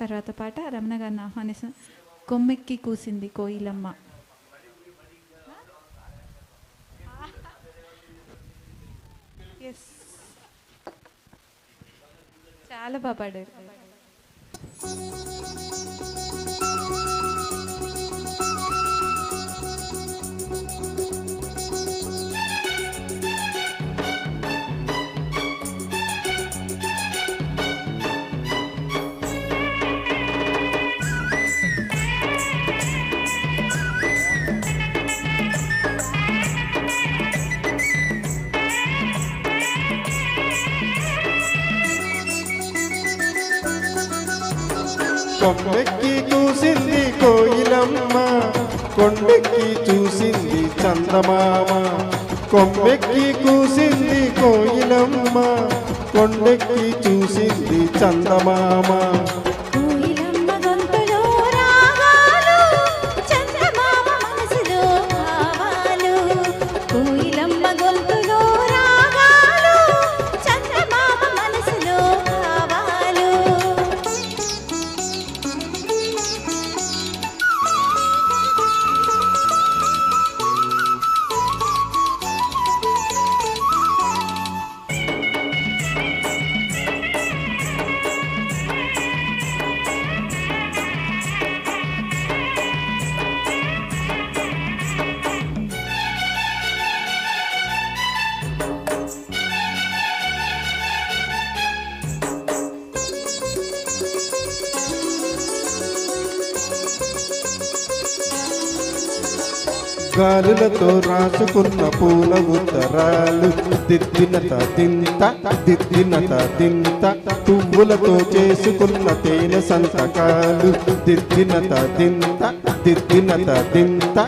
తర్వాత పాట రమణ గారిని ఆహ్వానిస్తాం. కొమ్మెక్కి కూసింది కోయిలమ్మ. ఎస్, చాలా బాగా పాడారు. కొమ్మెక్కి కూసింది కోయిలమ్మ, కొండెక్కి చూసింది చందమామ. కొమ్మెక్కి కూసింది కోయిలమ్మ, కొండెక్కి చూసింది చందమామ. గాలులతో రాసుకున్న పూల ఉత్తరాలు దిద్దినత తింత దిద్దినత తింత. పువ్వులతో చేసుకున్న తేనె సంతకాలు దిద్దినత తింత దిద్దినత తింత.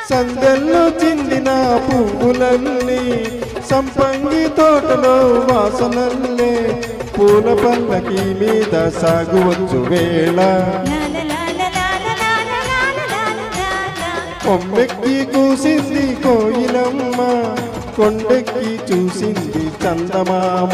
సందెల్లో చిందిన పువ్వులన్నీ సంపంగి తోటలో వాసనల్లే. పూల పల్లకి మీద సాగువచ్చు వేళ. కొమ్మెక్కి కూసింది కోయిలమ్మ, కొండెక్కి చూసింది చందమామ.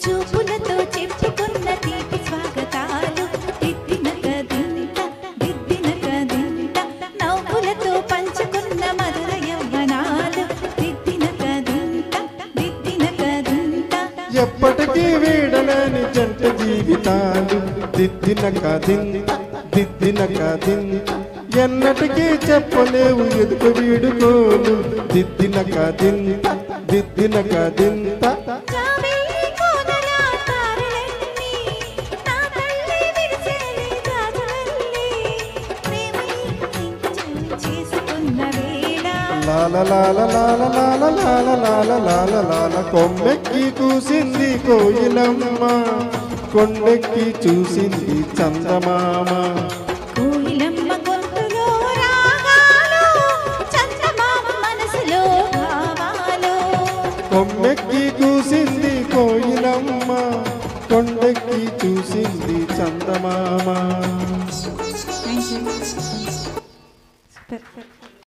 చూపులతో చెప్పుకున్న తీపి స్వాగతాలు దిద్దినక దింత దిద్దినక దింత. నవ్వులతో పంచుకున్న మధుర యవ్వనాలు దిద్దినక దింత దిద్దినక దింత. ఎప్పటికీ వీడలేని జంట జీవితాలు దిద్దినక దింత దిద్దినక దింత. ఎన్నటికీ చెప్పలేవు ఎదుగు వీడుకోలు దిద్దినక దింత దిద్దినక దింత. లాల లాల లాల లాల లాల లాల లాల లాల. కొమ్మెక్కి కూసింది కోయిలమ్మ, కొండెక్కి చూసింది చందమామ. కోయిలమ్మ గొంతులో రాగాలు, చందమామ మనసులో భావాలు. కొమ్మెక్కి కూసింది కోయిలమ్మ, కొండెక్కి చూసింది చందమామ. సూపర్.